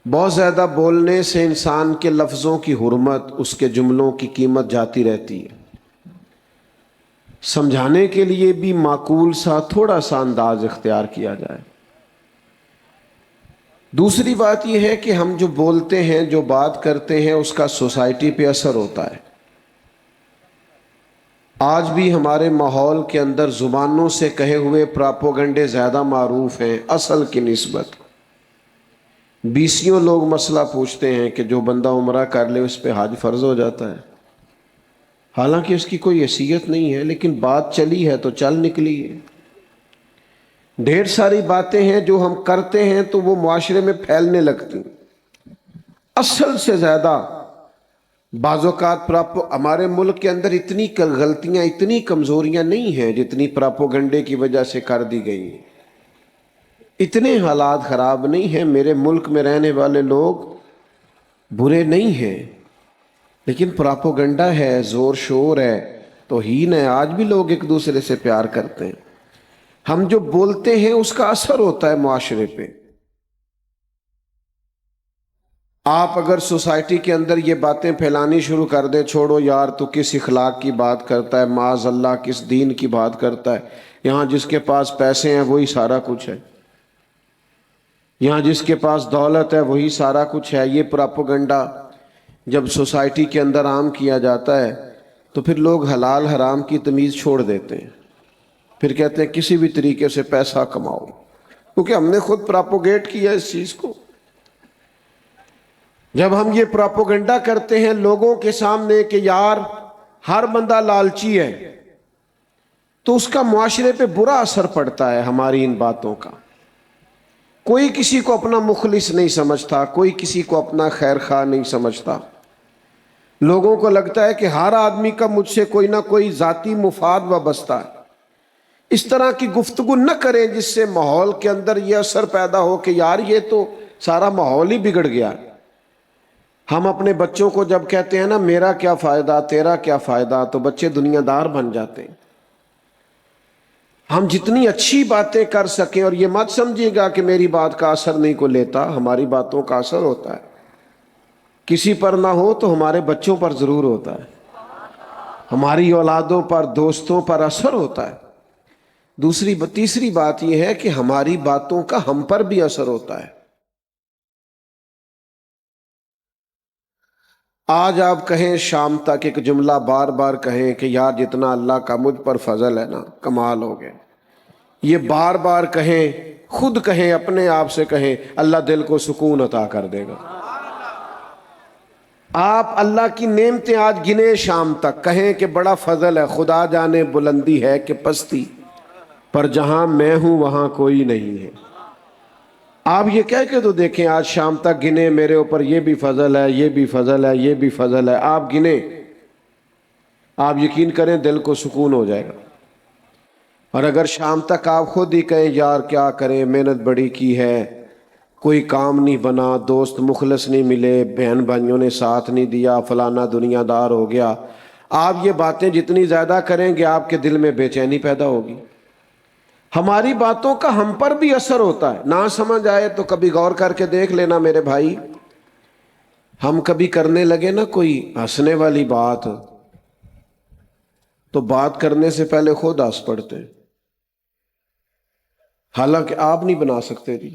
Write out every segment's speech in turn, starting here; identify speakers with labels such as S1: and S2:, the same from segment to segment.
S1: بہت زیادہ بولنے سے انسان کے لفظوں کی حرمت، اس کے جملوں کی قیمت جاتی رہتی ہے۔ سمجھانے کے لیے بھی معقول سا تھوڑا سا انداز اختیار کیا جائے۔ دوسری بات یہ ہے کہ ہم جو بولتے ہیں، جو بات کرتے ہیں، اس کا سوسائٹی پہ اثر ہوتا ہے۔ آج بھی ہمارے ماحول کے اندر زبانوں سے کہے ہوئے پراپوگنڈے زیادہ معروف ہیں اصل کی نسبت۔ بیسیوں لوگ مسئلہ پوچھتے ہیں کہ جو بندہ عمرہ کر لے اس پہ حج فرض ہو جاتا ہے، حالانکہ اس کی کوئی حیثیت نہیں ہے، لیکن بات چلی ہے تو چل نکلی ہے۔ ڈھیر ساری باتیں ہیں جو ہم کرتے ہیں تو وہ معاشرے میں پھیلنے لگتی ہیں۔ اصل سے زیادہ بعض اوقات ہمارے ملک کے اندر اتنی غلطیاں، اتنی کمزوریاں نہیں ہیں جتنی پراپوگنڈے کی وجہ سے کر دی گئی ہیں۔ اتنے حالات خراب نہیں ہیں، میرے ملک میں رہنے والے لوگ برے نہیں ہیں، لیکن پراپوگنڈا ہے، زور شور ہے، توہین ہے۔ آج بھی لوگ ایک دوسرے سے پیار کرتے ہیں۔ ہم جو بولتے ہیں اس کا اثر ہوتا ہے معاشرے پہ۔ آپ اگر سوسائٹی کے اندر یہ باتیں پھیلانی شروع کر دیں، چھوڑو یار تو کس اخلاق کی بات کرتا ہے، معاذ اللہ کس دین کی بات کرتا ہے، یہاں جس کے پاس پیسے ہیں وہی سارا کچھ ہے، یہاں جس کے پاس دولت ہے وہی سارا کچھ ہے، یہ پراپوگنڈا جب سوسائٹی کے اندر عام کیا جاتا ہے تو پھر لوگ حلال حرام کی تمیز چھوڑ دیتے ہیں۔ پھر کہتے ہیں کسی بھی طریقے سے پیسہ کماؤ، کیونکہ ہم نے خود پراپوگیٹ کیا اس چیز کو۔ جب ہم یہ پراپوگنڈا کرتے ہیں لوگوں کے سامنے کہ یار ہر بندہ لالچی ہے، تو اس کا معاشرے پہ برا اثر پڑتا ہے ہماری ان باتوں کا۔ کوئی کسی کو اپنا مخلص نہیں سمجھتا، کوئی کسی کو اپنا خیر خواہ نہیں سمجھتا۔ لوگوں کو لگتا ہے کہ ہر آدمی کا مجھ سے کوئی نہ کوئی ذاتی مفاد وابستہ ہے۔ اس طرح کی گفتگو نہ کریں جس سے ماحول کے اندر یہ اثر پیدا ہو کہ یار یہ تو سارا ماحول ہی بگڑ گیا۔ ہم اپنے بچوں کو جب کہتے ہیں نا میرا کیا فائدہ تیرا کیا فائدہ، تو بچے دنیا دار بن جاتے ہیں۔ ہم جتنی اچھی باتیں کر سکیں، اور یہ مت سمجھیے گا کہ میری بات کا اثر نہیں کو لیتا، ہماری باتوں کا اثر ہوتا ہے۔ کسی پر نہ ہو تو ہمارے بچوں پر ضرور ہوتا ہے، ہماری اولادوں پر، دوستوں پر اثر ہوتا ہے۔ تیسری بات یہ ہے کہ ہماری باتوں کا ہم پر بھی اثر ہوتا ہے۔ آج آپ کہیں شام تک ایک جملہ بار بار کہیں کہ یار جتنا اللہ کا مجھ پر فضل ہے نا کمال ہو گیا، یہ بار بار کہیں، خود کہیں، اپنے آپ سے کہیں، اللہ دل کو سکون عطا کر دے گا۔ آپ اللہ کی نعمتیں آج گنے شام تک کہیں کہ بڑا فضل ہے، خدا جانے بلندی ہے کہ پستی، پر جہاں میں ہوں وہاں کوئی نہیں ہے۔ آپ یہ کہہ کے تو دیکھیں آج شام تک گنے میرے اوپر یہ بھی فضل ہے، یہ بھی فضل ہے، یہ بھی فضل ہے، آپ گنے، آپ یقین کریں دل کو سکون ہو جائے گا۔ اور اگر شام تک آپ خود ہی کہیں یار کیا کریں، محنت بڑی کی ہے، کوئی کام نہیں بنا، دوست مخلص نہیں ملے، بہن بھائیوں نے ساتھ نہیں دیا، فلانا دنیا دار ہو گیا، آپ یہ باتیں جتنی زیادہ کریں گے آپ کے دل میں بے چینی پیدا ہوگی۔ ہماری باتوں کا ہم پر بھی اثر ہوتا ہے۔ نہ سمجھ آئے تو کبھی غور کر کے دیکھ لینا میرے بھائی، ہم کبھی کرنے لگے نا کوئی ہنسنے والی بات، تو بات کرنے سے پہلے خود ہنس پڑتے ہیں، حالانکہ آپ نہیں بنا سکتے جی،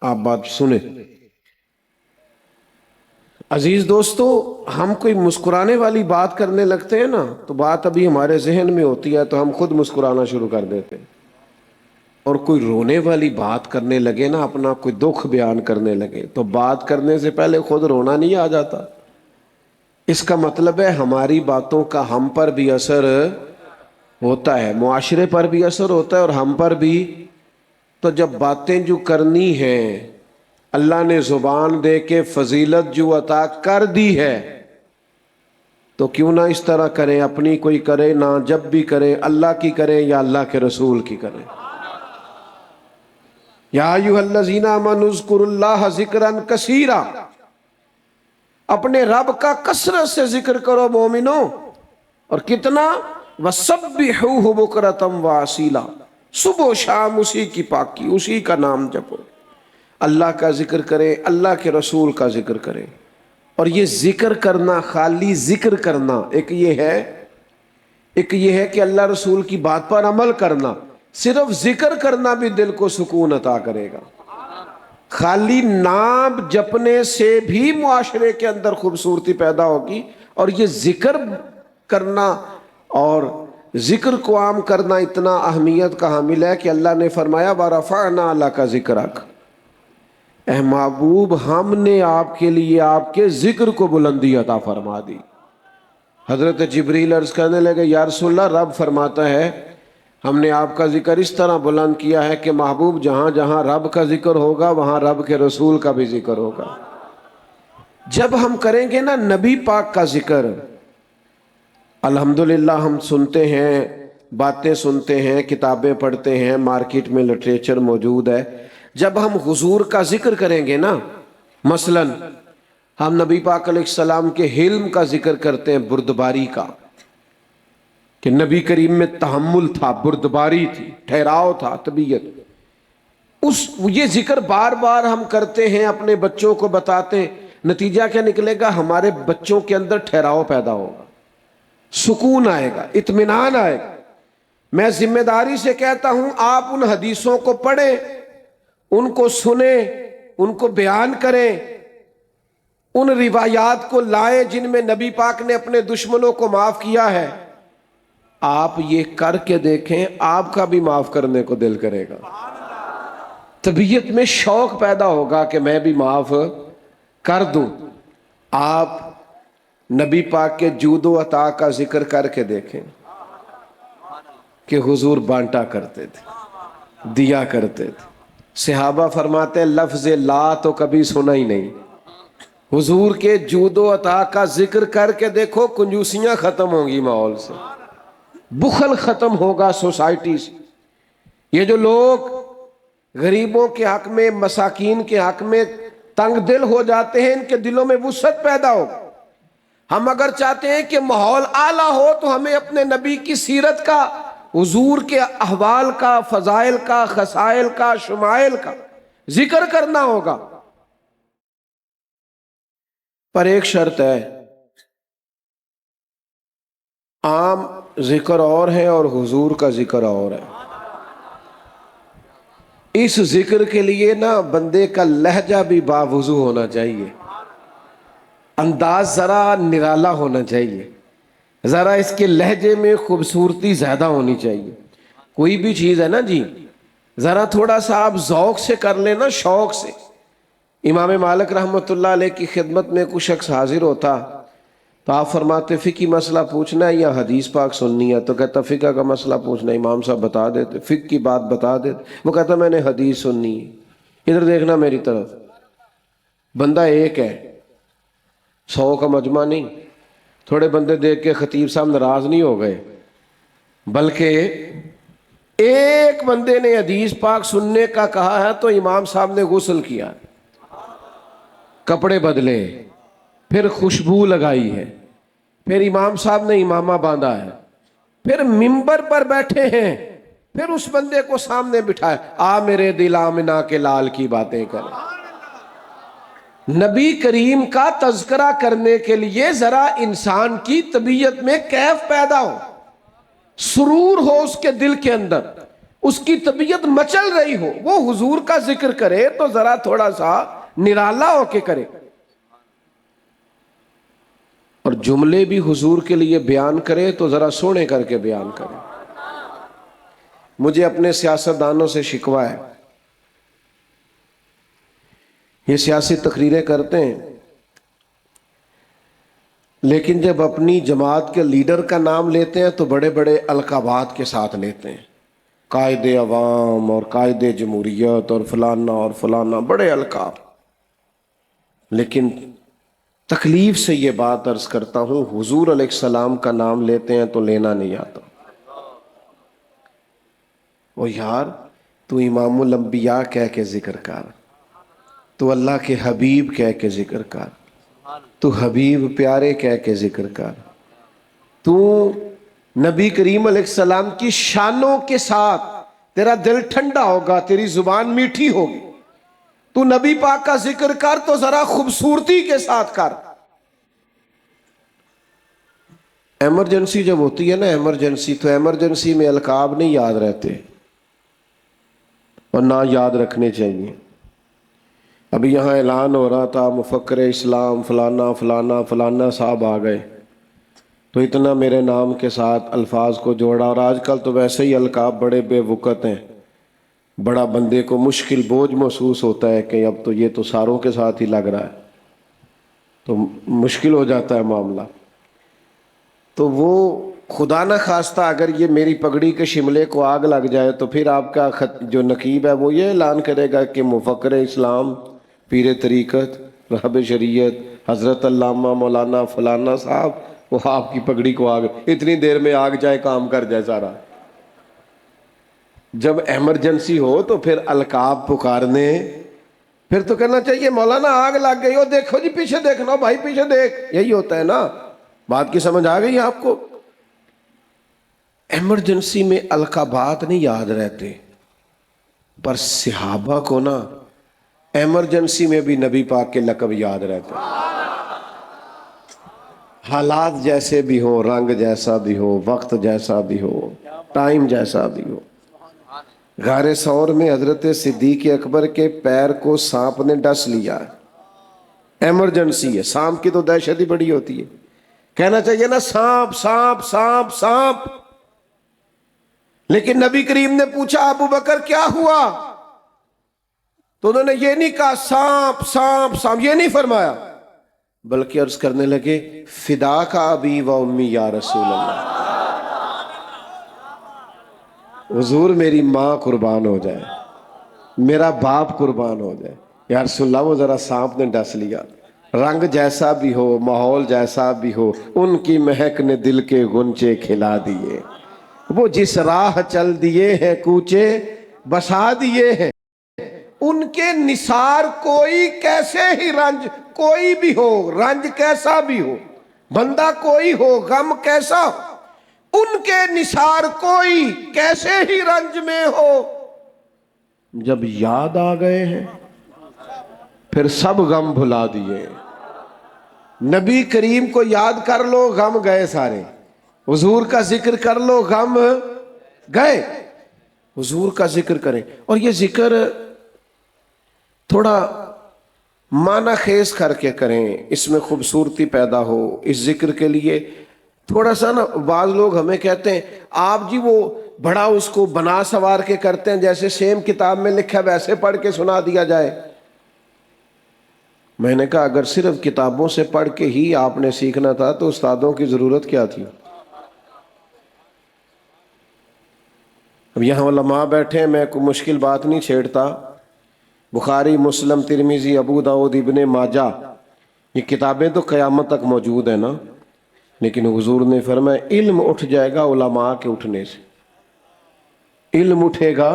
S1: آپ بات سنیں۔ عزیز دوستو، ہم کوئی مسکرانے والی بات کرنے لگتے ہیں نا تو بات ابھی ہمارے ذہن میں ہوتی ہے تو ہم خود مسکرانا شروع کر دیتے ہیں، اور کوئی رونے والی بات کرنے لگے نا، اپنا کوئی دکھ بیان کرنے لگے تو بات کرنے سے پہلے خود رونا نہیں آ جاتا؟ اس کا مطلب ہے ہماری باتوں کا ہم پر بھی اثر ہوتا ہے، معاشرے پر بھی اثر ہوتا ہے اور ہم پر بھی۔ تو جب باتیں جو کرنی ہیں، اللہ نے زبان دے کے فضیلت جو عطا کر دی ہے، تو کیوں نہ اس طرح کریں، اپنی کوئی کرے نہ، جب بھی کریں اللہ کی کریں یا اللہ کے رسول کی کریں۔ یا ایھا الذین آمنوا اذکروا اللہ ذکرا کثیرا، اپنے رب کا کثرت سے ذکر کرو مومنو، اور کتنا؟ وَسَبِّحُوهُ بُكْرَةً وَأَصِیلًا، صبح و شام اسی کی پاکی، اسی کا نام جپو۔ اللہ کا ذکر کریں، اللہ کے رسول کا ذکر کریں. اور یہ ذکر کرنا، خالی ذکر کرنا، ایک یہ ہے کہ اللہ رسول کی بات پر عمل کرنا. صرف ذکر کرنا بھی دل کو سکون عطا کرے گا. خالی نام جپنے سے بھی معاشرے کے اندر خوبصورتی پیدا ہوگی. اور یہ ذکر کرنا اور ذکر کو عام کرنا اتنا اہمیت کا حامل ہے کہ اللہ نے فرمایا وَرَفَعْنَا لَكَ ذِكْرَكَ، اے محبوب ہم نے آپ کے لیے آپ کے ذکر کو بلندی عطا فرما دی. حضرت جبریل عرض کرنے لگے یا رسول اللہ، رب فرماتا ہے ہم نے آپ کا ذکر اس طرح بلند کیا ہے کہ محبوب جہاں جہاں رب کا ذکر ہوگا وہاں رب کے رسول کا بھی ذکر ہوگا. جب ہم کریں گے نا نبی پاک کا ذکر، الحمدللہ ہم سنتے ہیں، باتیں سنتے ہیں، کتابیں پڑھتے ہیں، مارکیٹ میں لٹریچر موجود ہے. جب ہم حضور کا ذکر کریں گے نا، مثلا ہم نبی پاک علیہ السلام کے حلم کا ذکر کرتے ہیں، بردباری کا، کہ نبی کریم میں تحمل تھا، بردباری تھی، ٹھہراؤ تھا، طبیعت. یہ ذکر بار بار ہم کرتے ہیں، اپنے بچوں کو بتاتے ہیں. نتیجہ کیا نکلے گا؟ ہمارے بچوں کے اندر ٹھہراؤ پیدا ہوگا، سکون آئے گا، اطمینان آئے گا. میں ذمہ داری سے کہتا ہوں آپ ان حدیثوں کو پڑھیں، ان کو سنیں، ان کو بیان کریں، ان روایات کو لائیں جن میں نبی پاک نے اپنے دشمنوں کو معاف کیا ہے. آپ یہ کر کے دیکھیں، آپ کا بھی معاف کرنے کو دل کرے گا. طبیعت میں شوق پیدا ہوگا کہ میں بھی معاف کر دوں. آپ نبی پاک کے جود و عطا کا ذکر کر کے دیکھیں کہ حضور بانٹا کرتے تھے، دیا کرتے تھے. صحابہ فرماتے ہیں لفظ لا تو کبھی سنا ہی نہیں. حضور کے جود و عطا کا ذکر کر کے دیکھو، کنجوسیاں ختم ہوں گی ماحول سے، بخل ختم ہوگا سوسائٹی سے. یہ جو لوگ غریبوں کے حق میں، مساکین کے حق میں تنگ دل ہو جاتے ہیں، ان کے دلوں میں وسعت پیدا ہو. ہم اگر چاہتے ہیں کہ ماحول اعلیٰ ہو تو ہمیں اپنے نبی کی سیرت کا، حضور کے احوال کا، فضائل کا، خصائل کا، شمائل کا ذکر کرنا ہوگا. پر ایک شرط ہے، عام ذکر اور ہے اور حضور کا ذکر اور ہے. اس ذکر کے لیے نا بندے کا لہجہ بھی باوضو ہونا چاہیے، انداز ذرا نرالا ہونا چاہیے، ذرا اس کے لہجے میں خوبصورتی زیادہ ہونی چاہیے. کوئی بھی چیز ہے نا جی، ذرا تھوڑا سا آپ ذوق سے کر لیں نا، شوق سے. امام مالک رحمۃ اللہ علیہ کی خدمت میں کوئی شخص حاضر ہوتا تو آپ فرماتے فقہی مسئلہ پوچھنا ہے یا حدیث پاک سننی ہے؟ تو کہتا فقہ کا مسئلہ پوچھنا ہے. امام صاحب بتا دیتے، فقہ کی بات بتا دیتے. وہ کہتا میں نے حدیث سننی ہے. ادھر دیکھنا میری طرف، بندہ ایک ہے، 100 کا مجمع نہیں. تھوڑے بندے دیکھ کے خطیب صاحب ناراض نہیں ہو گئے، بلکہ ایک بندے نے حدیث پاک سننے کا کہا ہے تو امام صاحب نے غسل کیا، کپڑے بدلے، پھر خوشبو لگائی ہے، پھر امام صاحب نے امامہ باندھا ہے، پھر ممبر پر بیٹھے ہیں، پھر اس بندے کو سامنے بٹھایا، آ میرے دل آمنہ کے لال کی باتیں کر. نبی کریم کا تذکرہ کرنے کے لیے ذرا انسان کی طبیعت میں کیف پیدا ہو، سرور ہو اس کے دل کے اندر، اس کی طبیعت مچل رہی ہو، وہ حضور کا ذکر کرے تو ذرا تھوڑا سا نرالا ہو کے کرے، اور جملے بھی حضور کے لیے بیان کرے تو ذرا سونے کر کے بیان کرے. مجھے اپنے سیاستدانوں سے شکوہ ہے، یہ سیاسی تقریریں کرتے ہیں لیکن جب اپنی جماعت کے لیڈر کا نام لیتے ہیں تو بڑے بڑے القابات کے ساتھ لیتے ہیں، قائد عوام اور قائد جمہوریت اور فلانا اور فلانا، بڑے القاب. لیکن تکلیف سے یہ بات عرض کرتا ہوں، حضور علیہ السلام کا نام لیتے ہیں تو لینا نہیں آتا. وہ یار تو امام الانبیاء کہہ کے ذکر کر، تو اللہ کے حبیب کہہ کے ذکر کر، تو حبیب پیارے کہہ کے ذکر کر، تو نبی کریم علیہ السلام کی شانوں کے ساتھ تیرا دل ٹھنڈا ہوگا، تیری زبان میٹھی ہوگی. تو نبی پاک کا ذکر کر تو ذرا خوبصورتی کے ساتھ کر. ایمرجنسی جب ہوتی ہے نا ایمرجنسی، تو ایمرجنسی میں القاب نہیں یاد رہتے اور نہ یاد رکھنے چاہیے. ابھی یہاں اعلان ہو رہا تھا مفکر اسلام فلانا فلانا فلانا صاحب آ گئے، تو اتنا میرے نام کے ساتھ الفاظ کو جوڑا. اور آج کل تو ویسے ہی القاب بڑے بے وقت ہیں، بڑا بندے کو مشکل بوجھ محسوس ہوتا ہے کہ اب تو یہ تو ساروں کے ساتھ ہی لگ رہا ہے، تو مشکل ہو جاتا ہے معاملہ. تو وہ خدا نہ خواستہ اگر یہ میری پگڑی کے شملے کو آگ لگ جائے تو پھر آپ کا جو نقیب ہے وہ یہ اعلان کرے گا کہ مفکر اسلام، پیر طریقت، رہب شریعت، حضرت علامہ مولانا فلانا صاحب وہ آپ کی پگڑی کو آگ، اتنی دیر میں آگ جائے کام کر جائے سارا. جب ایمرجنسی ہو تو پھر القاب پکارنے، پھر تو کہنا چاہیے مولانا آگ لگ گئی ہو، دیکھو جی پیچھے دیکھنا، بھائی پیچھے دیکھ، یہی ہوتا ہے نا. بات کی سمجھ آ گئی آپ کو؟ ایمرجنسی میں القابات نہیں یاد رہتے، پر صحابہ کو نا ایمرجنسی میں بھی نبی پاک کے لقب یاد رہتے. حالات جیسے بھی ہو، رنگ جیسا بھی ہو، وقت جیسا بھی ہو، ٹائم جیسا بھی ہو. غار ثور میں حضرت صدیق اکبر کے پیر کو سانپ نے ڈس لیا، ایمرجنسی ہے. سانپ کی تو دہشت ہی بڑی ہوتی ہے، کہنا چاہیے نا سانپ سانپ سانپ سانپ. لیکن نبی کریم نے پوچھا ابو بکر کیا ہوا، تو انہوں نے یہ نہیں کہا سانپ سانپ سانپ، یہ نہیں فرمایا، بلکہ عرض کرنے لگے فدا کا ابی و امی یا رسول اللہ، حضور میری ماں قربان ہو جائے، میرا باپ قربان ہو جائے، یا رسول اللہ وہ ذرا سانپ نے ڈس لیا. رنگ جیسا بھی ہو، ماحول جیسا بھی ہو، ان کی مہک نے دل کے غنچے کھلا دیے. وہ جس راہ چل دیے ہیں کوچے بسا دیے ہیں، ان کے نثار کوئی کیسے ہی رنج کوئی بھی ہو، رنج کیسا بھی ہو، بندہ کوئی ہو، غم کیسا ہو، ان کے نثار کوئی کیسے ہی رنج میں ہو، جب یاد آ گئے ہیں پھر سب غم بھلا دیے. نبی کریم کو یاد کر لو غم گئے سارے، حضور کا ذکر کر لو غم گئے. حضور کا ذکر کریں، اور یہ ذکر تھوڑا معنی خیز کر کے کریں، اس میں خوبصورتی پیدا ہو. اس ذکر کے لیے تھوڑا سا نا، بعض لوگ ہمیں کہتے ہیں آپ جی وہ بڑا اس کو بنا سوار کے کرتے ہیں، جیسے سیم کتاب میں لکھا ویسے پڑھ کے سنا دیا جائے. میں نے کہا اگر صرف کتابوں سے پڑھ کے ہی آپ نے سیکھنا تھا تو استادوں کی ضرورت کیا تھی؟ اب یہاں علماء بیٹھے ہیں، میں کوئی مشکل بات نہیں چھیڑتا. بخاری، مسلم، ترمذی، ابو داؤد، ابن ماجہ، یہ کتابیں تو قیامت تک موجود ہیں نا، لیکن حضور نے فرمایا علم اٹھ جائے گا علماء کے اٹھنے سے. علم اٹھے گا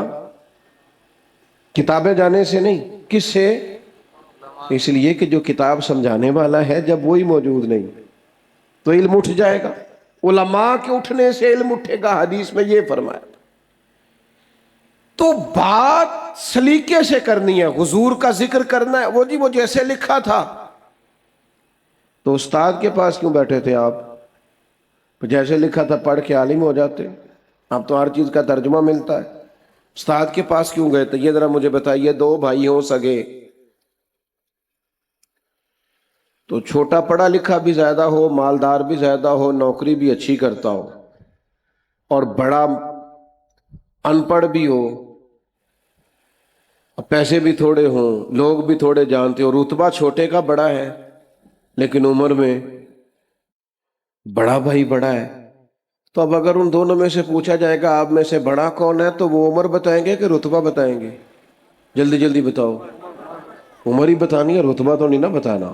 S1: کتابیں جانے سے نہیں. کس سے؟ اس لیے کہ جو کتاب سمجھانے والا ہے جب وہی موجود نہیں تو علم اٹھ جائے گا. علماء کے اٹھنے سے علم اٹھے گا، حدیث میں یہ فرمایا. تو بات سلیقے سے کرنی ہے، حضور کا ذکر کرنا ہے. وہ جی وہ جیسے لکھا تھا، تو استاد کے پاس کیوں بیٹھے تھے آپ؟ جیسے لکھا تھا پڑھ کے عالم ہو جاتے. اب تو ہر چیز کا ترجمہ ملتا ہے. استاد کے پاس کیوں گئے تھے یہ ذرا مجھے بتائیے. دو بھائی ہوں سگے، تو چھوٹا پڑھا لکھا بھی زیادہ ہو، مالدار بھی زیادہ ہو، نوکری بھی اچھی کرتا ہو، اور بڑا ان پڑھ بھی ہو، پیسے بھی تھوڑے ہوں، لوگ بھی تھوڑے جانتے ہو، رتبہ چھوٹے کا بڑا ہے لیکن عمر میں بڑا بھائی بڑا ہے. تو اب اگر ان دونوں میں سے پوچھا جائے گا آپ میں سے بڑا کون ہے، تو وہ عمر بتائیں گے کہ رتبہ بتائیں گے؟ جلدی جلدی بتاؤ. عمر ہی بتانی ہے، رتبہ تو نہیں نا بتانا.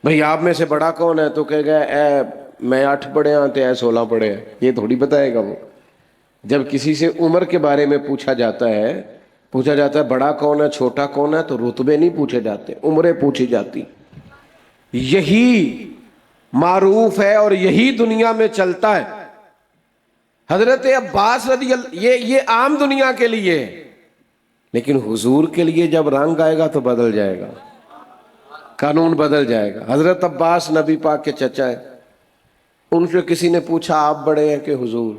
S1: بھئی آپ میں سے بڑا کون ہے تو کہے گا اے میں 8 پڑھے ہیں تے 16 پڑھے ہیں، یہ تھوڑی بتائے گا وہ. جب کسی سے عمر کے بارے میں پوچھا جاتا ہے بڑا کون ہے چھوٹا کون ہے، تو رتبے نہیں پوچھے جاتے، عمریں پوچھی جاتی. یہی معروف ہے اور یہی دنیا میں چلتا ہے. حضرت عباس رضی اللہ، یہ عام دنیا کے لیے ہے. لیکن حضور کے لیے جب رنگ آئے گا تو بدل جائے گا، قانون بدل جائے گا۔ حضرت عباس نبی پاک کے چچا ہیں، ان سے کسی نے پوچھا آپ بڑے ہیں کہ حضور؟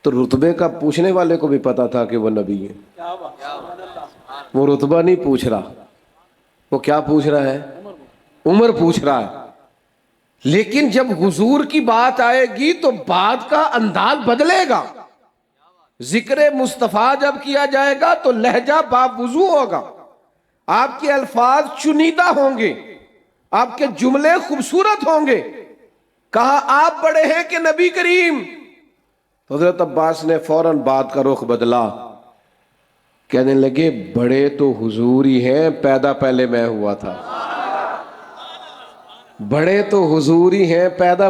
S1: تو رتبے کا پوچھنے والے کو بھی پتا تھا کہ وہ نبی ہے، وہ رتبہ نہیں پوچھ رہا، وہ کیا پوچھ رہا ہے؟ عمر پوچھ رہا ہے۔ لیکن جب حضور کی بات آئے گی تو بات کا انداز بدلے گا۔ ذکر مصطفیٰ جب کیا جائے گا تو لہجہ باوضو ہوگا، آپ کے الفاظ چنیدہ ہوں گے، آپ کے جملے خوبصورت ہوں گے۔ کہا آپ بڑے ہیں کہ نبی کریم؟ تو حضرت عباس نے فوراً بات کا رخ بدلا، کہنے لگے بڑے تو حضور ہی ہیں، پیدا پہلے میں ہوا تھا۔ بڑے تو حضور ہی ہیں، پیدا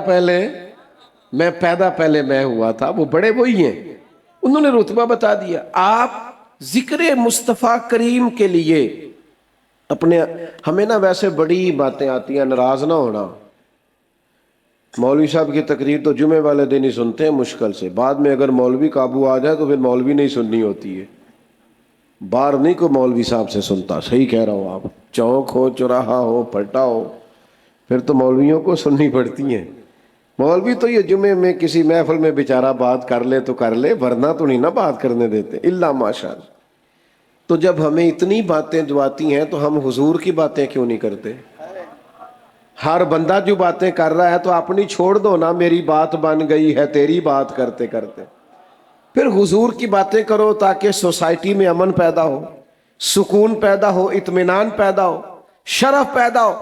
S1: پہلے میں ہوا تھا، وہ بڑے وہی ہیں۔ انہوں نے رتبہ بتا دیا۔ آپ ذکر مصطفیٰ کریم کے لیے اپنے، ہمیں نا ویسے بڑی باتیں آتی ہیں، ناراض نہ ہونا۔ مولوی صاحب کی تقریر تو جمعے والے دن ہی سنتے ہیں مشکل سے، بعد میں اگر مولوی قابو آ جائے تو پھر مولوی نہیں سننی ہوتی ہے، باہر نہیں کوئی مولوی صاحب سے سنتا۔ صحیح کہہ رہا ہوں، آپ چوک ہو، چوراہا ہو، پھٹا ہو، پھر تو مولویوں کو سننی پڑتی ہیں۔ مولوی تو یہ جمعے میں کسی محفل میں بیچارہ بات کر لے تو کر لے، ورنہ تو نہیں نا بات کرنے دیتے، الا ماشاءاللہ۔ تو جب ہمیں اتنی باتیں جو آتی ہیں تو ہم حضور کی باتیں کیوں نہیں کرتے؟ ہر بندہ جو باتیں کر رہا ہے تو اپنی چھوڑ دو نا، میری بات بن گئی ہے تیری بات کرتے کرتے۔ پھر حضور کی باتیں کرو تاکہ سوسائٹی میں امن پیدا ہو، سکون پیدا ہو، اطمینان پیدا ہو، شرف پیدا ہو۔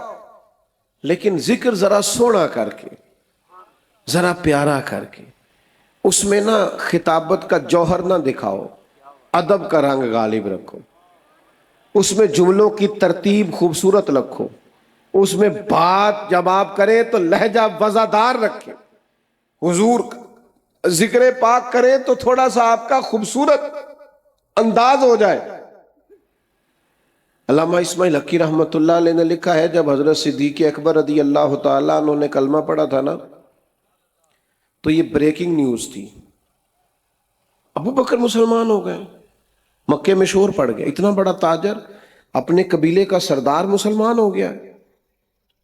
S1: لیکن ذکر ذرا سونا کر کے، ذرا پیارا کر کے، اس میں نا خطابت کا جوہر نہ دکھاؤ، ادب کا رنگ غالب رکھو، اس میں جملوں کی ترتیب خوبصورت رکھو، اس میں بات جب آپ کریں تو لہجہ وزادار رکھیں، حضور ذکر پاک کریں تو تھوڑا سا آپ کا خوبصورت انداز ہو جائے۔ علامہ اسماعیل حقی رحمۃ اللہ علیہ نے لکھا ہے، جب حضرت صدیق اکبر رضی اللہ تعالیٰ عنہ نے کلمہ پڑھا تھا نا تو یہ بریکنگ نیوز تھی، ابو بکر مسلمان ہو گئے، مکے میں شور پڑ گیا، اتنا بڑا تاجر اپنے قبیلے کا سردار مسلمان ہو گیا،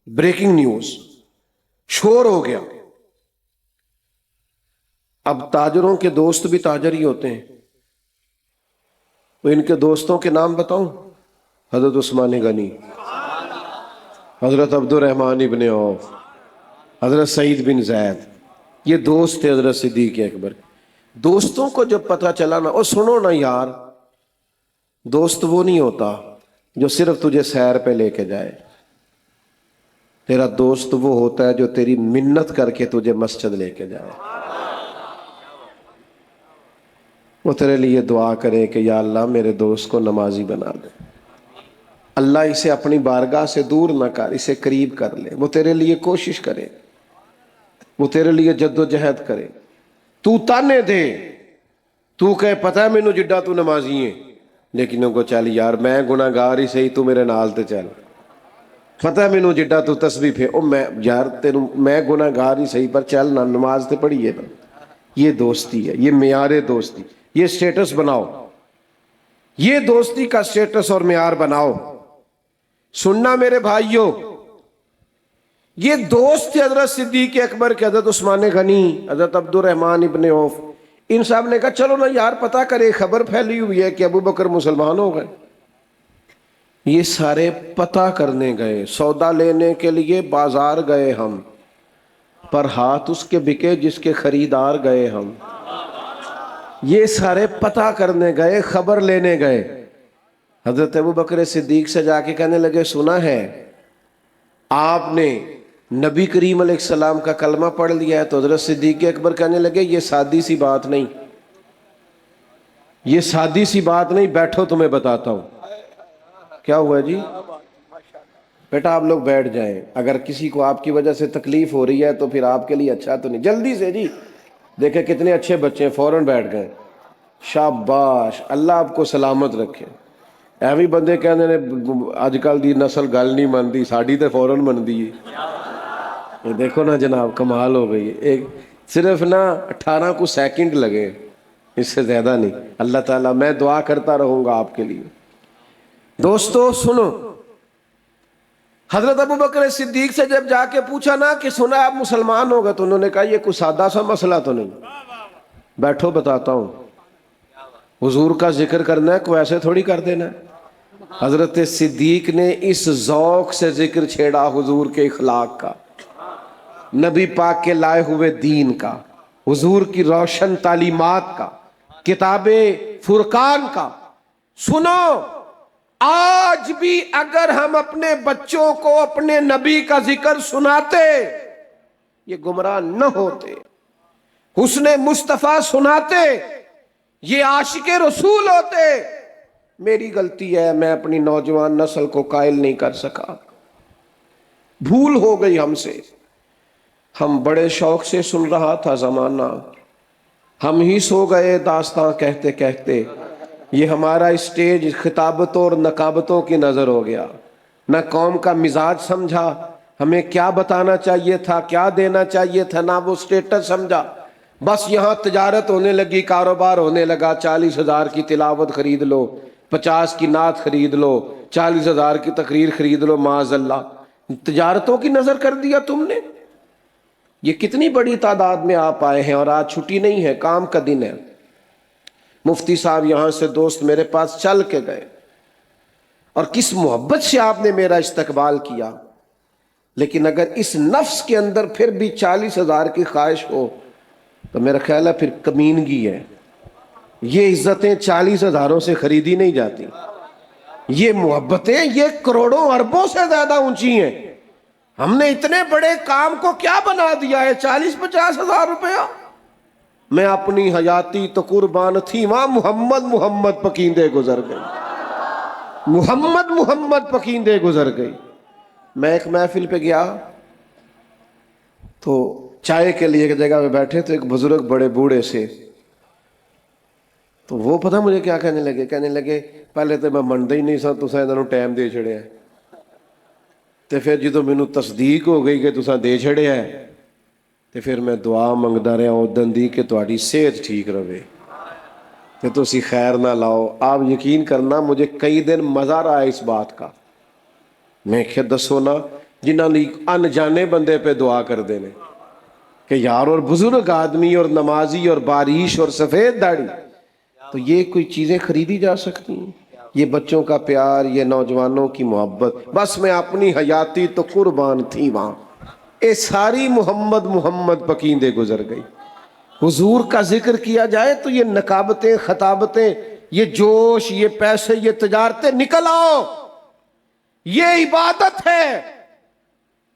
S1: بریکنگ نیوز، شور ہو گیا۔ اب تاجروں کے دوست بھی تاجر ہی ہوتے ہیں، تو ان کے دوستوں کے نام بتاؤں؟ حضرت عثمان غنی، حضرت عبد الرحمن ابن عوف، حضرت سعید بن زید، یہ دوست تھے حضرت صدیق اکبر۔ دوستوں کو جب پتہ چلا نا، اور سنو نا یار، دوست وہ نہیں ہوتا جو صرف تجھے سیر پہ لے کے جائے، تیرا دوست وہ ہوتا ہے جو تیری منت کر کے تجھے مسجد لے کے جائے، وہ تیرے لیے دعا کرے کہ یا اللہ میرے دوست کو نمازی بنا دے، اللہ اسے اپنی بارگاہ سے دور نہ کر، اسے قریب کر لے، وہ تیرے لیے کوشش کرے، وہ تیرے لیے جد و جہد کرے، تو تانے دے، تو کہے پتہ ہے مینوں جڈا تو نمازی ہے، لیکن ان کو چل یار میں گناہ گار ہی صحیح، تو میرے نال تے چل، پتہ ہے مینوں جڈا تو تسبیح پھر، او میں یار تینوں میں گناہ گار ہی صحیح پر چل نہ، نماز تے پڑھی ہے نا۔ یہ دوستی ہے، یہ معیار دوستی، یہ سٹیٹس بناؤ، یہ دوستی کا سٹیٹس اور معیار بناؤ۔ سننا میرے بھائیوں، یہ دوست تھے حضرت صدیق اکبر کے، حضرت عثمان غنی، حضرت عبد الرحمن ابن عوف۔ ان صاحب نے کہا چلو نا یار پتہ کرے، خبر پھیلی ہوئی ہے کہ ابو بکر مسلمان ہو گئے۔ یہ سارے پتہ کرنے گئے، سودا لینے کے لیے بازار گئے ہم، پر ہاتھ اس کے بکے جس کے خریدار گئے ہم۔ یہ سارے پتہ کرنے گئے، خبر لینے گئے۔ حضرت ابو بکر صدیق سے جا کے کہنے لگے سنا ہے آپ نے نبی کریم علیہ السلام کا کلمہ پڑھ لیا ہے؟ تو حضرت صدیق اکبر کہنے لگے یہ سادی سی بات نہیں، یہ سادی سی بات نہیں، بیٹھو تمہیں بتاتا ہوں۔ کیا ہوا جی؟ بیٹا آپ لوگ بیٹھ جائیں، اگر کسی کو آپ کی وجہ سے تکلیف ہو رہی ہے تو پھر آپ کے لیے اچھا تو نہیں، جلدی سے جی، دیکھیں کتنے اچھے بچے ہیں، فوراً بیٹھ گئے، شاباش، اللہ آپ کو سلامت رکھے۔ ایویں بندے کہنے نے اج کل دی نسل گل نہیں مانتی، ساڑی تے فوراً مندی ہے۔ یہ دیکھو نا جناب، کمال ہو گئی، ایک صرف نا 18 کو سیکنڈ لگے اس سے زیادہ نہیں. اللہ تعالیٰ میں دعا کرتا رہوں گا آپ کے لیے. دوستو سنو, حضرت ابو بکر صدیق سے جب جا کے پوچھا نا کہ سنا آپ مسلمان ہو گئے, تو انہوں نے کہا یہ کوئی سادہ سا مسئلہ تو نہیں, بیٹھو بتاتا ہوں. حضور کا ذکر کرنا ہے, کوئی ایسے تھوڑی کر دینا ہے. حضرت صدیق نے اس ذوق سے ذکر چھیڑا حضور کے اخلاق کا, نبی پاک کے لائے ہوئے دین کا, حضور کی روشن تعلیمات کا, کتاب فرقان کا. سنو, آج بھی اگر ہم اپنے بچوں کو اپنے نبی کا ذکر سناتے, یہ گمراہ نہ ہوتے. حسن مصطفیٰ سناتے, یہ عاشق رسول ہوتے. میری غلطی ہے, میں اپنی نوجوان نسل کو قائل نہیں کر سکا, بھول ہو گئی ہم سے. ہم بڑے شوق سے سن رہا تھا زمانہ, ہم ہی سو گئے داستاں کہتے کہتے. یہ ہمارا اسٹیج خطابتوں اور نقابتوں کی نظر ہو گیا. نہ قوم کا مزاج سمجھا, ہمیں کیا بتانا چاہیے تھا, کیا دینا چاہیے تھا, نہ وہ اسٹیٹس سمجھا. بس یہاں تجارت ہونے لگی, کاروبار ہونے لگا. 40,000 کی تلاوت خرید لو, 50 کی نعت خرید لو, 40,000 کی تقریر خرید لو. معاذ اللہ, تجارتوں کی نظر کر دیا تم نے. یہ کتنی بڑی تعداد میں آپ آئے ہیں, اور آج چھٹی نہیں ہے, کام کا دن ہے. مفتی صاحب یہاں سے دوست میرے پاس چل کے گئے, اور کس محبت سے آپ نے میرا استقبال کیا. لیکن اگر اس نفس کے اندر پھر بھی 40,000 کی خواہش ہو تو میرا خیال ہے پھر کمینگی ہے. یہ عزتیں 40,000 سے خریدی نہیں جاتی. یہ محبتیں یہ کروڑوں اربوں سے زیادہ اونچی ہیں. ہم نے اتنے بڑے کام کو کیا بنا دیا ہے 40-50 ہزار روپیہ. میں اپنی حیاتی تو قربان تھی وہاں, محمد محمد پکیندے گزر گئی, محمد محمد پکیندے گزر گئی. میں ایک محفل پہ گیا تو چائے کے لیے ایک جگہ پہ بیٹھے تو ایک بزرگ بڑے بوڑھے سے, تو وہ پتہ مجھے کیا کہنے لگے پہلے تو میں منتا ہی نہیں سا, تساں انہوں ٹائم دے چھڑیا ہے, تے پھر جدو مینوں تصدیق ہو گئی کہ تساں دے چھڑیا ہے, تے پھر میں دعا منگدا رہا اودن دی کہ تہاڈی صحت ٹھیک رہے تے تسی خیر نہ لاؤ. آپ یقین کرنا مجھے کئی دن مزہ رہا ہے اس بات کا. میں کہ دسو نا, جنہاں نے انجانے بندے پہ دعا کر دینے کہ یار, اور بزرگ آدمی اور نمازی اور باریش اور سفید داڑھی, تو یہ کوئی چیزیں خریدی جا سکتی ہیں؟ یہ بچوں کا پیار, یہ نوجوانوں کی محبت. بس میں اپنی حیاتی تو قربان تھی وہاں, اے ساری محمد محمد پکیندے گزر گئی. حضور کا ذکر کیا جائے تو یہ نقابتیں, خطابتیں, یہ جوش, یہ پیسے, یہ تجارتیں نکل آؤ. یہ عبادت ہے.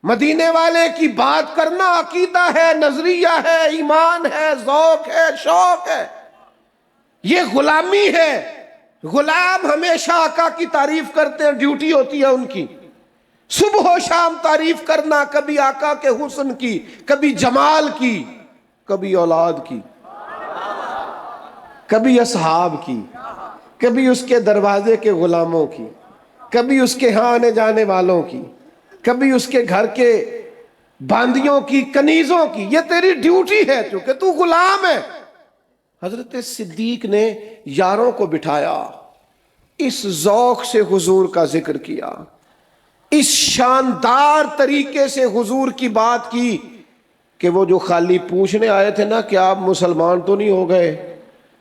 S1: مدینے والے کی بات کرنا عقیدہ ہے, نظریہ ہے, ایمان ہے, ذوق ہے, شوق ہے. یہ غلامی ہے. غلام ہمیشہ آقا کی تعریف کرتے ہیں, ڈیوٹی ہوتی ہے ان کی. صبح و شام تعریف کرنا, کبھی آقا کے حسن کی, کبھی جمال کی, کبھی اولاد کی, کبھی اصحاب کی, کبھی اس کے دروازے کے غلاموں کی, کبھی اس کے ہاں آنے جانے والوں کی, کبھی اس کے گھر کے باندیوں کی, کنیزوں کی. یہ تیری ڈیوٹی ہے چونکہ تو غلام ہے. حضرت صدیق نے یاروں کو بٹھایا, اس ذوق سے حضور کا ذکر کیا, اس شاندار طریقے سے حضور کی بات کی کہ وہ جو خالی پوچھنے آئے تھے نا کہ آپ مسلمان تو نہیں ہو گئے,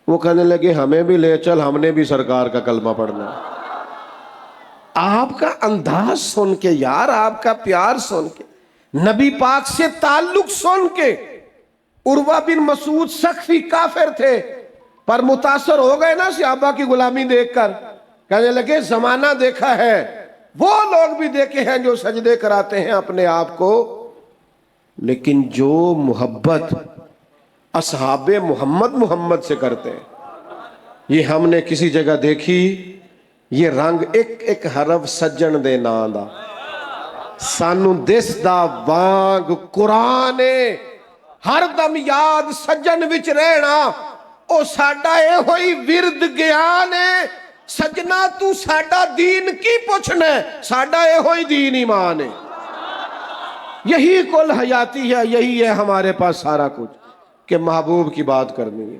S1: وہ کہنے لگے ہمیں بھی لے چل, ہم نے بھی سرکار کا کلمہ پڑھنا. آپ کا انداز سن کے یار, آپ کا پیار سن کے, نبی پاک سے تعلق سن کے. عروہ بن مسعود سخفی کافر تھے پر متاثر ہو گئے نا صحابہ کی غلامی دیکھ کر, کہنے لگے زمانہ دیکھا ہے, وہ لوگ بھی دیکھے ہیں جو سجدے کراتے ہیں اپنے آپ کو, لیکن جو محبت اصحاب محمد محمد سے کرتے ہیں یہ ہم نے کسی جگہ دیکھی. یہ رنگ ایک ایک حرف سجن دے نام دا, سانو دس دا وانگ قرآن ہر دم یاد سجن وچ رہنا, او ساڈا اے ہوئی ورد گیان ہے. سجنا تو ساڈا دین کی پوچھنا ہے, ساڈا اے ہوئی دین ایمان ہے. یہی کل حیاتی ہے, یہی ہے ہمارے پاس سارا کچھ کہ محبوب کی بات کرنی ہے.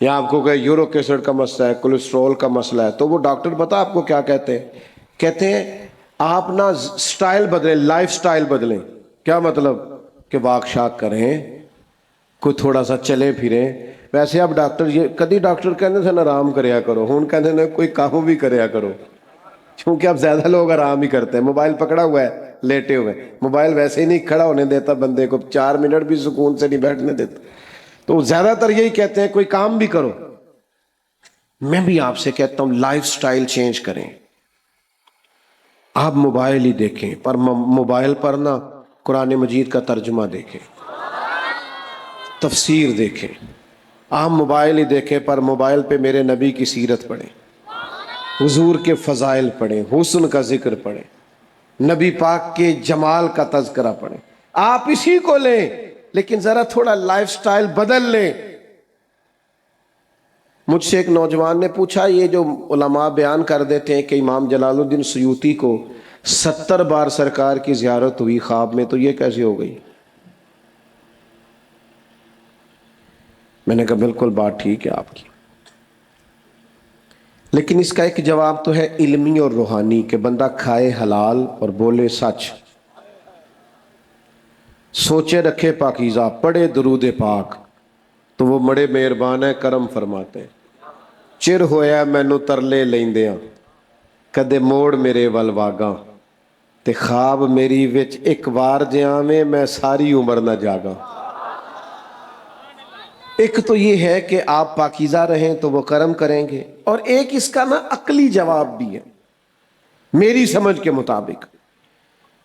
S1: یا آپ کو کہ یورک ایسڈ کا مسئلہ ہے، کولیسٹرول کا مسئلہ ہے، تو وہ ڈاکٹر پتا آپ کو کیا کہتے ہیں؟ کہتے ہیں آپ نا سٹائل بدلیں، لائف سٹائل بدلیں۔ کیا مطلب؟ کہ واک شاک کریں، کوئی تھوڑا سا چلے پھریں۔ ویسے اب ڈاکٹر یہ کدی ڈاکٹر کہنے سے آرام کریا کرو، ہوں کہتے ہیں کوئی کام بھی کریا کرو، کیونکہ اب زیادہ لوگ آرام ہی کرتے ہیں۔ موبائل پکڑا ہوا ہے، لیٹے ہوئے، موبائل ویسے ہی نہیں کھڑا ہونے دیتا بندے کو، 4 منٹ بھی سکون سے نہیں بیٹھنے دیتا، تو زیادہ تر یہی کہتے ہیں کوئی کام بھی کرو۔ میں بھی آپ سے کہتا ہوں لائف سٹائل چینج کریں۔ آپ موبائل ہی دیکھیں، پر موبائل پر نا قرآن مجید کا ترجمہ دیکھیں، تفسیر دیکھیں۔ آپ موبائل ہی دیکھیں، پر موبائل پہ میرے نبی کی سیرت پڑھیں، حضور کے فضائل پڑھیں، حسن کا ذکر پڑھیں، نبی پاک کے جمال کا تذکرہ پڑھیں۔ آپ اسی کو لیں، لیکن ذرا تھوڑا لائف سٹائل بدل لیں۔ مجھ سے ایک نوجوان نے پوچھا، یہ جو علماء بیان کر دیتے ہیں کہ امام جلال الدین سیوطی کو 70 بار سرکار کی زیارت ہوئی خواب میں، تو یہ کیسے ہو گئی؟ میں نے کہا بالکل بات ٹھیک ہے آپ کی، لیکن اس کا ایک جواب تو ہے علمی اور روحانی، کہ بندہ کھائے حلال اور بولے سچ، سوچے رکھے پاکیزہ، پڑھے درود پاک، تو وہ بڑے مہربان ہے، کرم فرماتے ہیں۔ چر ہویا مینو ترلے لیندیاں، کدے موڑ میرے ول واگاں، تے خواب میری وچ ایک وار جے آویں، میں ساری عمر نہ جاگاں۔ ایک تو یہ ہے کہ آپ پاکیزہ رہیں تو وہ کرم کریں گے، اور ایک اس کا نا عقلی جواب بھی ہے میری سمجھ کے مطابق۔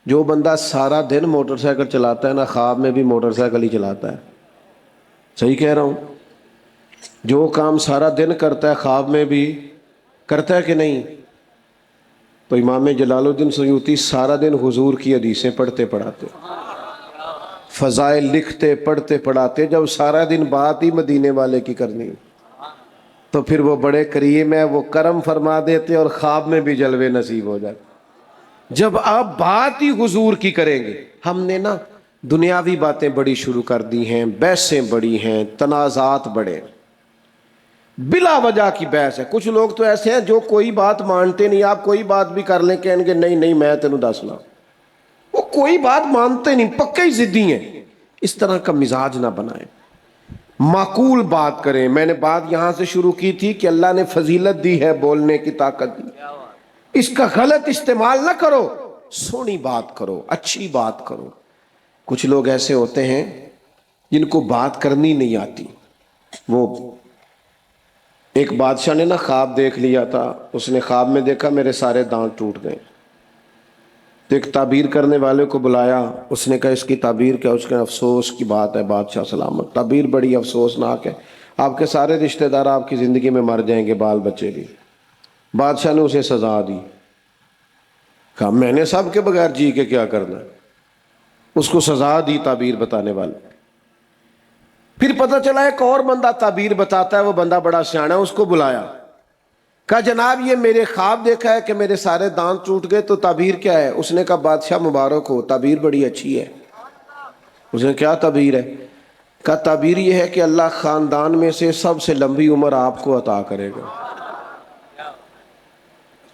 S1: جو بندہ سارا دن موٹر سائیکل چلاتا ہے نا، خواب میں بھی موٹر سائیکل ہی چلاتا ہے۔ صحیح کہہ رہا ہوں؟ جو کام سارا دن کرتا ہے خواب میں بھی کرتا ہے کہ نہیں؟ تو امام جلال الدین سیوطی سارا دن حضور کی حدیثیں پڑھتے پڑھاتے، فضائل لکھتے پڑھتے پڑھاتے، جب سارا دن بات ہی مدینے والے کی کرنی تو پھر وہ بڑے کریم ہے، وہ کرم فرما دیتے اور خواب میں بھی جلوے نصیب ہو جاتے۔ جب آپ بات ہی حضور کی کریں گے۔ ہم نے نا دنیاوی باتیں بڑی شروع کر دی ہیں، بحثیں بڑی ہیں، تنازعات بڑے، بلا وجہ کی بحث ہے۔ کچھ لوگ تو ایسے ہیں جو کوئی بات مانتے نہیں، آپ کوئی بات بھی کر لیں کہیں گے نہیں نہیں میں تینوں دسنا، وہ کوئی بات مانتے نہیں، پکے ہی ضدی ہیں۔ اس طرح کا مزاج نہ بنائیں، معقول بات کریں۔ میں نے بات یہاں سے شروع کی تھی کہ اللہ نے فضیلت دی ہے، بولنے کی طاقت دی، اس کا غلط استعمال نہ کرو، سونی بات کرو، اچھی بات کرو۔ کچھ لوگ ایسے ہوتے ہیں جن کو بات کرنی نہیں آتی۔ وہ ایک بادشاہ نے نا خواب دیکھ لیا تھا، اس نے خواب میں دیکھا میرے سارے دانت ٹوٹ گئے، تو ایک تعبیر کرنے والے کو بلایا، اس نے کہا اس کی تعبیر کیا؟ اس کے افسوس کی بات ہے بادشاہ سلامت، تعبیر بڑی افسوسناک ہے، آپ کے سارے رشتہ دار آپ کی زندگی میں مر جائیں گے، بال بچے بھی۔ بادشاہ نے اسے سزا دی، کہا میں نے سب کے بغیر جی کے کیا کرنا ہے؟ اس کو سزا دی تعبیر بتانے والے۔ پھر پتہ چلا ایک اور بندہ تعبیر بتاتا ہے، وہ بندہ بڑا سیانا ہے، اس کو بلایا، کہا جناب یہ میرے خواب دیکھا ہے کہ میرے سارے دانت ٹوٹ گئے، تو تعبیر کیا ہے؟ اس نے کہا بادشاہ مبارک ہو، تعبیر بڑی اچھی ہے۔ اس نے کیا تعبیر ہے؟ کہا تعبیر یہ ہے کہ اللہ خاندان میں سے سب سے لمبی عمر آپ کو عطا کرے گا۔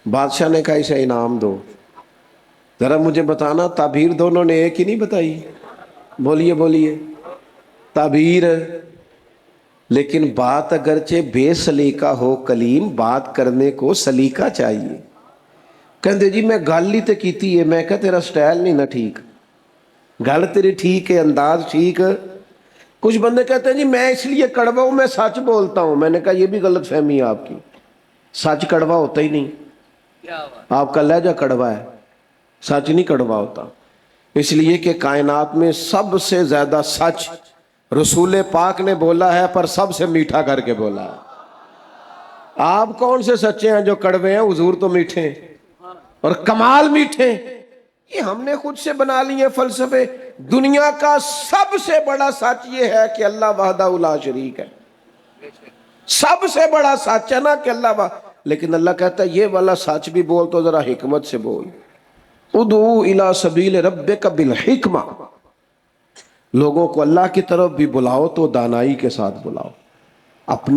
S1: بادشاہ نے کہا اسے انعام دو۔ ذرا مجھے بتانا تعبیر دونوں نے ایک ہی نہیں بتائی؟ بولیے بولیے، تعبیر، لیکن بات اگرچہ بے سلیقہ ہو کلیم، بات کرنے کو سلیقہ چاہیے۔ کہتے جی میں گل ہی تے کیتی ہے، میں کہا تیرا سٹائل نہیں نہ ٹھیک، گل تیری ٹھیک ہے، انداز ٹھیک۔ کچھ بندے کہتے ہیں جی میں اس لیے کڑوا ہوں، میں سچ بولتا ہوں۔ میں نے کہا یہ بھی غلط فہمی ہے آپ کی، سچ کڑوا ہوتا ہی نہیں، آپ کا لہجہ کڑوا ہے، سچ نہیں کڑوا ہوتا۔ اس لیے کہ کائنات میں سب سے زیادہ سچ رسول پاک نے بولا ہے، پر سب سے میٹھا کر کے بولا ہے۔ آپ کون سے سچے ہیں جو کڑوے ہیں؟ حضور تو میٹھے ہیں، اور کمال میٹھے۔ یہ ہم نے خود سے بنا لیے فلسفے۔ دنیا کا سب سے بڑا سچ یہ ہے کہ اللہ وحدہ لا شریک ہے، سب سے بڑا سچ ہے نا کہ اللہ لیکن اللہ کہتا ہے یہ والا سچ بھی بول تو ذرا حکمت سے بول۔ ادعو الی سبیل ربک بالحکمہ، لوگوں کو اللہ کی طرف بھی بلاؤ تو دانائی کے ساتھ بلاؤ۔ اپنی